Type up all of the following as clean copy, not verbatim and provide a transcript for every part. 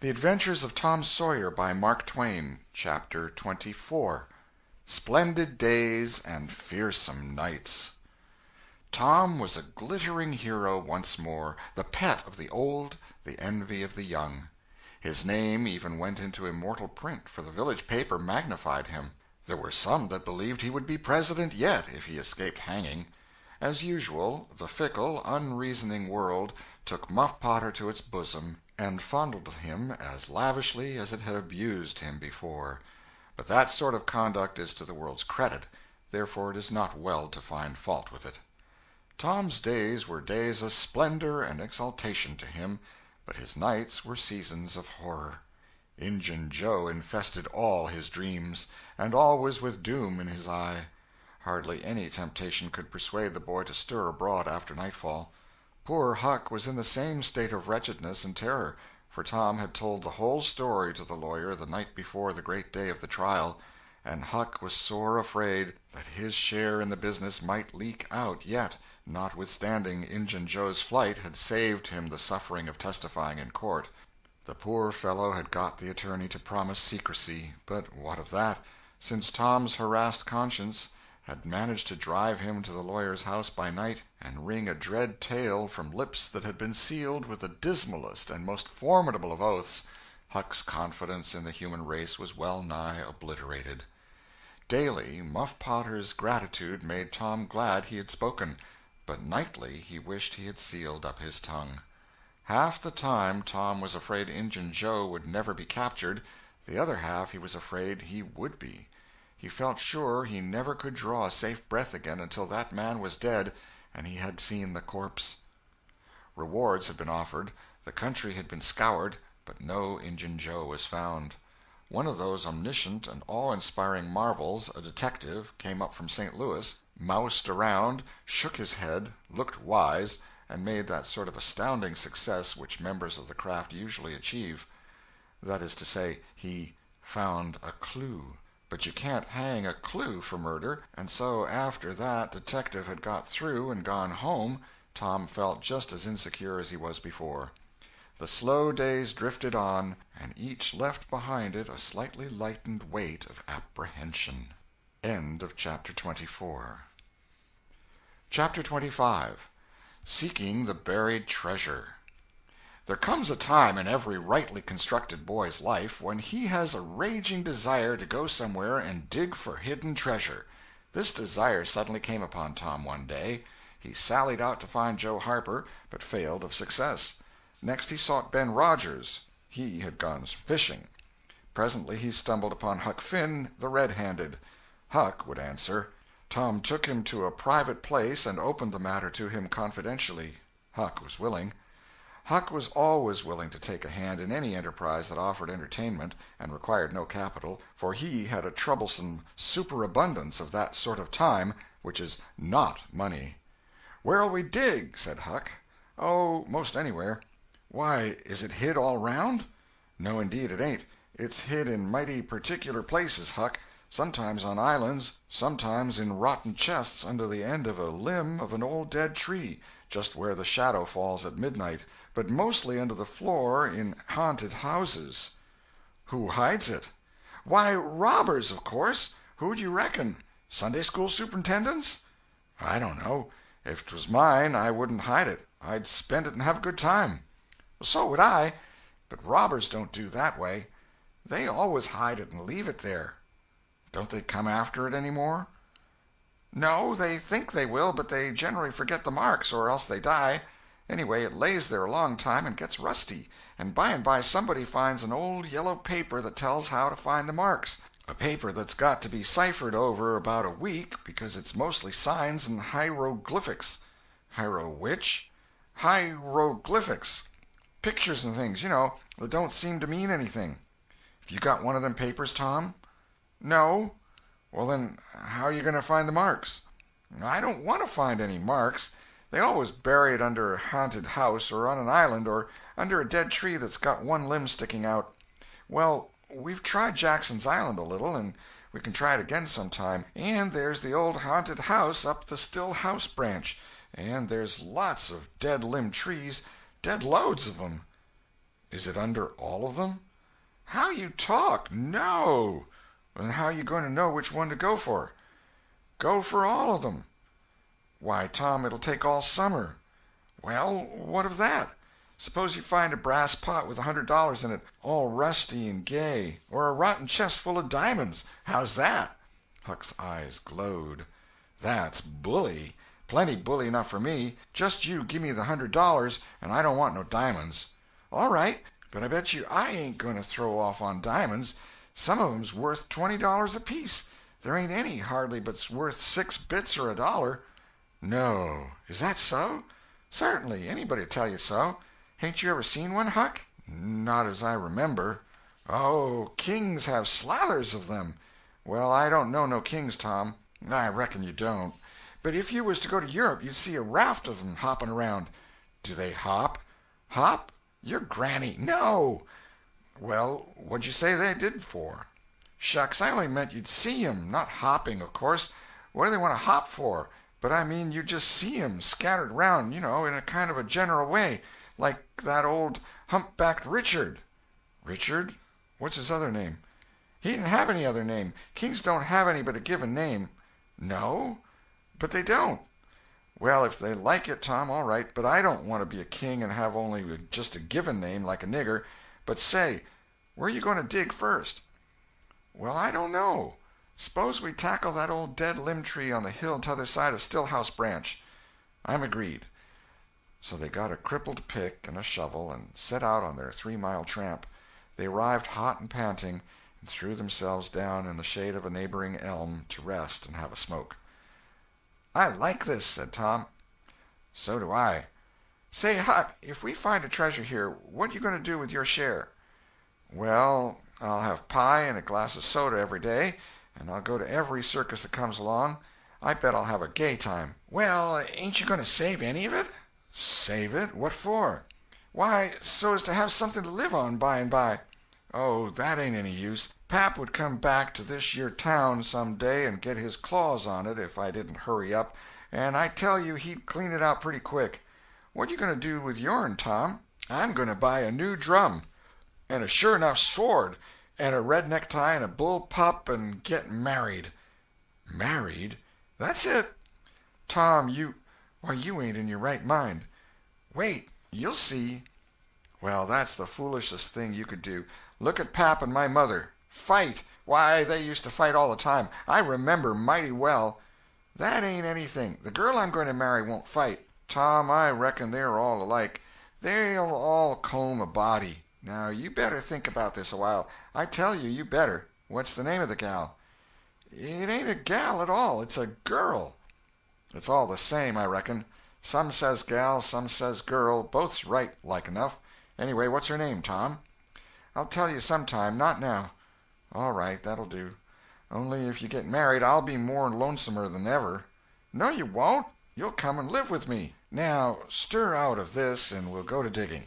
The Adventures of Tom Sawyer by Mark Twain. Chapter 24. Splendid Days and Fearsome Nights. Tom was a glittering hero once more, the pet of the old, the envy of the young. His name even went into immortal print, for the village paper magnified him. There were some that believed he would be president yet if he escaped hanging. As usual, the fickle, unreasoning world took Muff Potter to its bosom and fondled him as lavishly as it had abused him before. But that sort of conduct is to the world's credit, therefore it is not well to find fault with it. Tom's days were days of splendor and exaltation to him, but his nights were seasons of horror. Injun Joe infested all his dreams, and always with doom in his eye. Hardly any temptation could persuade the boy to stir abroad after nightfall. Poor Huck was in the same state of wretchedness and terror, for Tom had told the whole story to the lawyer the night before the great day of the trial, and Huck was sore afraid that his share in the business might leak out yet, notwithstanding Injun Joe's flight had saved him the suffering of testifying in court. The poor fellow had got the attorney to promise secrecy, but what of that, since Tom's harassed conscience had managed to drive him to the lawyer's house by night and wring a dread tale from lips that had been sealed with the dismalest and most formidable of oaths. Huck's confidence in the human race was well nigh obliterated. Daily, Muff Potter's gratitude made Tom glad he had spoken, but nightly he wished he had sealed up his tongue. Half the time Tom was afraid Injun Joe would never be captured, the other half he was afraid he would be. He felt sure he never could draw a safe breath again until that man was dead and he had seen the corpse. Rewards had been offered, the country had been scoured, but no Injun Joe was found. One of those omniscient and awe-inspiring marvels, a detective, came up from St. Louis, moused around, shook his head, looked wise, and made that sort of astounding success which members of the craft usually achieve. That is to say, he found a clue. But you can't hang a clue for murder, and so after that detective had got through and gone home, Tom felt just as insecure as he was before. The slow days drifted on, and each left behind it a slightly lightened weight of apprehension. End of Chapter 24. Chapter 25. Seeking the Buried Treasure. There comes a time in every rightly constructed boy's life when he has a raging desire to go somewhere and dig for hidden treasure. This desire suddenly came upon Tom one day. He sallied out to find Joe Harper, but failed of success. Next he sought Ben Rogers. He had gone fishing. Presently he stumbled upon Huck Finn, the red-handed. Huck would answer. Tom took him to a private place and opened the matter to him confidentially. Huck was willing. Huck was always willing to take a hand in any enterprise that offered entertainment and required no capital, for he had a troublesome superabundance of that sort of time which is not money. "Where'll we dig?" said Huck. "Oh, most anywhere." "Why, is it hid all round?" "No, indeed it ain't. It's hid in mighty particular places, Huck. Sometimes on islands, sometimes in rotten chests under the end of a limb of an old dead tree, just where the shadow falls at midnight, but mostly under the floor in haunted houses." "Who hides it?" "Why, robbers, of course. Who'd you reckon? Sunday-school superintendents?" "I don't know. If 'twas mine I wouldn't hide it. I'd spend it and have a good time." "So would I. But robbers don't do that way. They always hide it and leave it there." "Don't they come after it any more?" "No, they think they will, but they generally forget the marks, or else they die. Anyway, it lays there a long time and gets rusty, and by somebody finds an old yellow paper that tells how to find the marks. A paper that's got to be ciphered over about a week, because it's mostly signs and hieroglyphics." "Which?" "Hieroglyphics. Pictures and things, you know, that don't seem to mean anything." "Have you got one of them papers, Tom?" "No." "Well, then, how are you going to find the marks?" "I don't want to find any marks. They always bury it under a haunted house, or on an island, or under a dead tree that's got one limb sticking out. Well, we've tried Jackson's Island a little, and we can try it again sometime. And there's the old haunted house up the Still House branch, and there's lots of dead limb trees, dead loads of 'em." Is it under all of them? How you talk! No! Then how are you going to know which one to go for? Go for all of them. Why, Tom, it'll take all summer. Well, what of that? Suppose you find a brass pot with $100 in it, all rusty and gay, or a rotten chest full of diamonds. How's that? Huck's eyes glowed. That's bully. Plenty bully enough for me. Just you give me the $100, and I don't want no diamonds. All right, but I bet you I ain't going to throw off on diamonds. Some of 'em's worth $20 apiece. There ain't any hardly but's worth 6 bits or $1. No. Is that so? Certainly. Anybody'll tell you so. Hain't you ever seen one, Huck? Not as I remember. Oh, kings have slathers of them. Well, I don't know no kings, Tom. I reckon you don't. But if you was to go to Europe, you'd see a raft of 'em hopping around. Do they hop? Hop? Your granny. No. Well, what'd you say they did for? Shucks, I only meant you'd see 'em, not hopping, of course. What do they want to hop for? But I mean you just see 'em scattered around, in a kind of a general way, like that old humpbacked Richard. Richard? What's his other name? He didn't have any other name. Kings don't have any but a given name. No? But they don't. Well, if they like it, Tom, all right, but I don't want to be a king and have only just a given name like a nigger. But say, where are you going to dig first? Well, I don't know. Suppose we tackle that old dead limb tree on the hill t'other side of Stillhouse Branch. I'm agreed. So they got a crippled pick and a shovel and set out on their 3-mile tramp. They arrived hot and panting, and threw themselves down in the shade of a neighboring elm to rest and have a smoke. I like this, said Tom. So do I. Say, Huck, if we find a treasure here, what are you going to do with your share? Well, I'll have pie and a glass of soda every day, and I'll go to every circus that comes along. I bet I'll have a gay time. Well, ain't you going to save any of it? Save it? What for? Why, so as to have something to live on by and by. Oh, that ain't any use. Pap would come back to this yer town some day and get his claws on it if I didn't hurry up, and I tell you he'd clean it out pretty quick. What you going to do with yourn, Tom? I'm going to buy a new drum, and a sure enough sword, and a red necktie and a bull pup, and get married. Married? That's it. Tom, you ain't in your right mind. Wait, you'll see. Well, that's the foolishest thing you could do. Look at Pap and my mother. Fight! Why, they used to fight all the time. I remember mighty well. That ain't anything. The girl I'm going to marry won't fight. Tom, I reckon they're all alike. They'll all comb a body. Now, you better think about this a while. I tell you, you better. What's the name of the gal? It ain't a gal at all. It's a girl. It's all the same, I reckon. Some says gal, some says girl. Both's right, like enough. Anyway, what's her name, Tom? I'll tell you sometime, not now. All right, that'll do. Only if you get married, I'll be more lonesomer than ever. No, you won't. You'll come and live with me. Now, stir out of this, and we'll go to digging.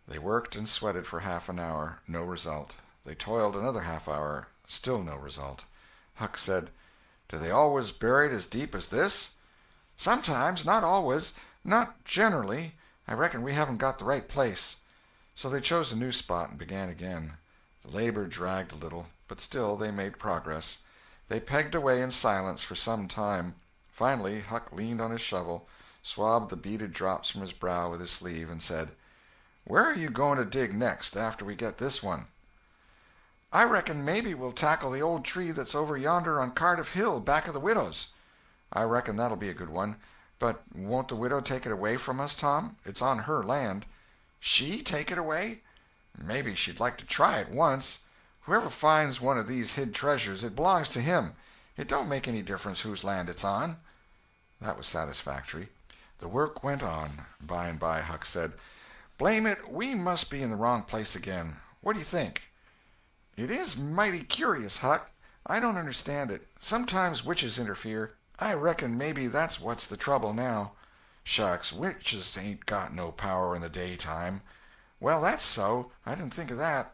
They worked and sweated for half an hour. No result. They toiled another half hour. Still no result. Huck said, Do they always bury it as deep as this? Sometimes, not always. Not generally. I reckon we haven't got the right place. So they chose a new spot and began again. The labor dragged a little, but still they made progress. They pegged away in silence for some time. Finally, Huck leaned on his shovel, swabbed the beaded drops from his brow with his sleeve, and said, Where are you going to dig next, after we get this one? I reckon maybe we'll tackle the old tree that's over yonder on Cardiff Hill, back of the widow's. I reckon that'll be a good one. But won't the widow take it away from us, Tom? It's on her land. She take it away? Maybe she'd like to try it once. Whoever finds one of these hid treasures, it belongs to him. It don't make any difference whose land it's on. That was satisfactory. The work went on. By and by Huck said, Blame it, we must be in the wrong place again. What do you think? It is mighty curious, Huck. I don't understand it. Sometimes witches interfere. I reckon maybe that's what's the trouble now. Shucks, witches ain't got no power in the daytime. Well, that's so. I didn't think of that.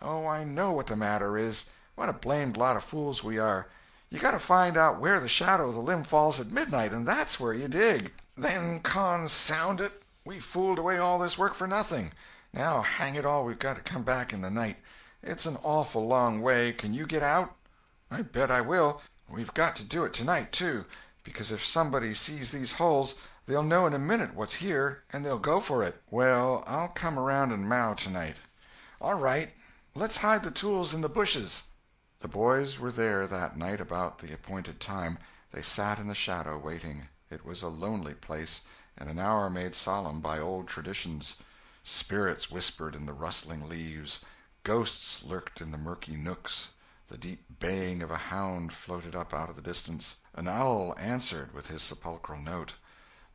Oh, I know what the matter is. What a blamed lot of fools we are. You got to find out where the shadow of the limb falls at midnight, and that's where you dig. Then, consound it, we fooled away all this work for nothing. Now, hang it all, we've got to come back in the night. It's an awful long way. Can you get out?" "I bet I will. We've got to do it tonight, too, because if somebody sees these holes they'll know in a minute what's here, and they'll go for it." "Well, I'll come around and mow tonight." "All right. Let's hide the tools in the bushes." The boys were there that night about the appointed time. They sat in the shadow, waiting. It was a lonely place, and an hour made solemn by old traditions. Spirits whispered in the rustling leaves, ghosts lurked in the murky nooks, the deep baying of a hound floated up out of the distance, an owl answered with his sepulchral note.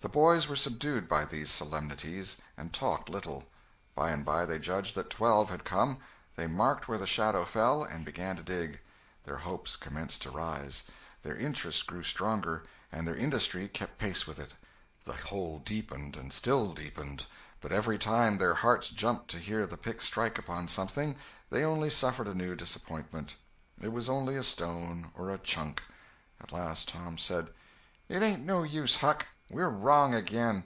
The boys were subdued by these solemnities, and talked little. By and by they judged that 12 had come. They marked where the shadow fell, and began to dig. Their hopes commenced to rise. Their interest grew stronger, and their industry kept pace with it. The hole deepened and still deepened, but every time their hearts jumped to hear the pick strike upon something, they only suffered a new disappointment. It was only a stone or a chunk. At last Tom said, "It ain't no use, Huck. We're wrong again."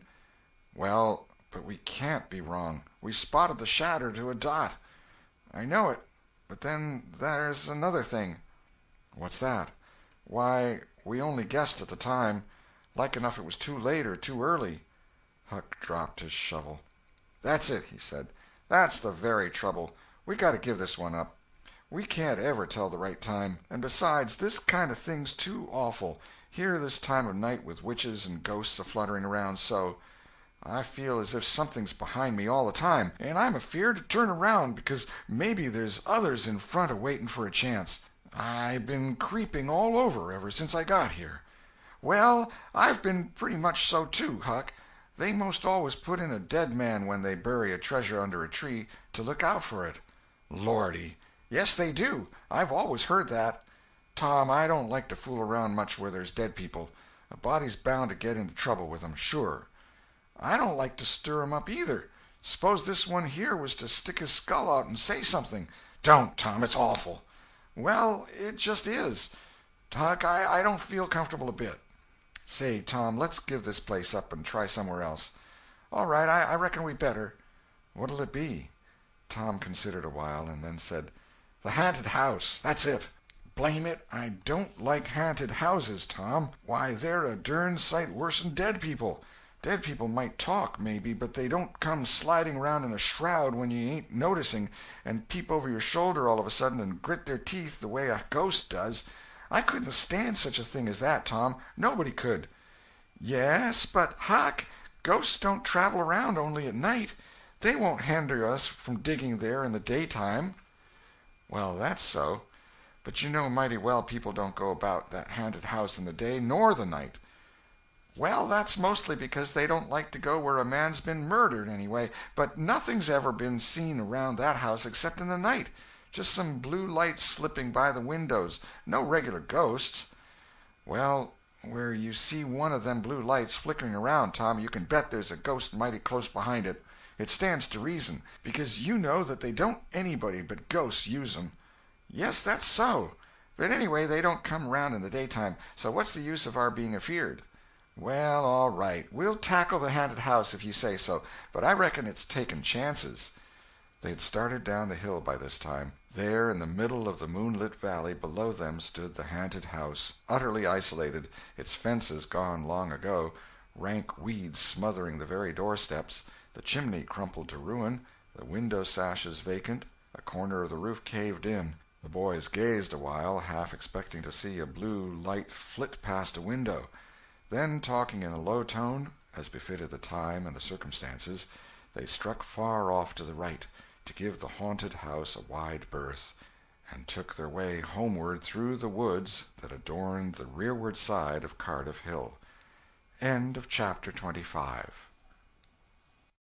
"Well, but we can't be wrong. We spotted the shatter to a dot." "I know it, but then there's another thing." "What's that?" "Why, we only guessed at the time. Like enough it was too late or too early." Huck dropped his shovel. "That's it," he said. "That's the very trouble. We got to give this one up. We can't ever tell the right time. And besides, this kind of thing's too awful. Here this time of night with witches and ghosts a-fluttering around so. I feel as if something's behind me all the time, and I'm afeard to turn around because maybe there's others in front a-waiting for a chance. I've been creeping all over ever since I got here." "Well, I've been pretty much so too, Huck. They most always put in a dead man when they bury a treasure under a tree, to look out for it." "Lordy!" "Yes, they do. I've always heard that. Tom, I don't like to fool around much where there's dead people. A body's bound to get into trouble with 'em, sure." "I don't like to stir 'em up, either. Suppose this one here was to stick his skull out and say something." "Don't, Tom, it's awful." "Well, it just is. Huck, I don't feel comfortable a bit." "Say, Tom, let's give this place up and try somewhere else." "All right, I reckon we better." "What'll it be?" Tom considered a while, and then said, "The haunted house. That's it." "Blame it, I don't like haunted houses, Tom. Why, they're a dern sight worse'n dead people. Dead people might talk, maybe, but they don't come sliding around in a shroud when you ain't noticing, and peep over your shoulder all of a sudden and grit their teeth the way a ghost does. I couldn't stand such a thing as that, Tom. Nobody could." "Yes, but, Huck, ghosts don't travel around only at night. They won't hinder us from digging there in the daytime." "Well, that's so. But you know mighty well people don't go about that haunted house in the day nor the night." "Well, that's mostly because they don't like to go where a man's been murdered, anyway. But nothing's ever been seen around that house except in the night. Just some blue lights slipping by the windows. No regular ghosts." "Well, where you see one of them blue lights flickering around, Tom, you can bet there's a ghost mighty close behind it. It stands to reason, because you know that they don't anybody but ghosts use 'em." "Yes, that's so. But anyway, they don't come around in the daytime, so what's the use of our being afeard?" "Well, all right. We'll tackle the haunted house if you say so, but I reckon it's taking chances." They had started down the hill by this time. There, in the middle of the moonlit valley below them, stood the haunted house, utterly isolated, its fences gone long ago, rank weeds smothering the very doorsteps, the chimney crumpled to ruin, the window sashes vacant, a corner of the roof caved in. The boys gazed a while, half expecting to see a blue light flit past a window. Then, talking in a low tone, as befitted the time and the circumstances, they struck far off to the right, to give the haunted house a wide berth, and took their way homeward through the woods that adorned the rearward side of Cardiff Hill. End of chapter 25.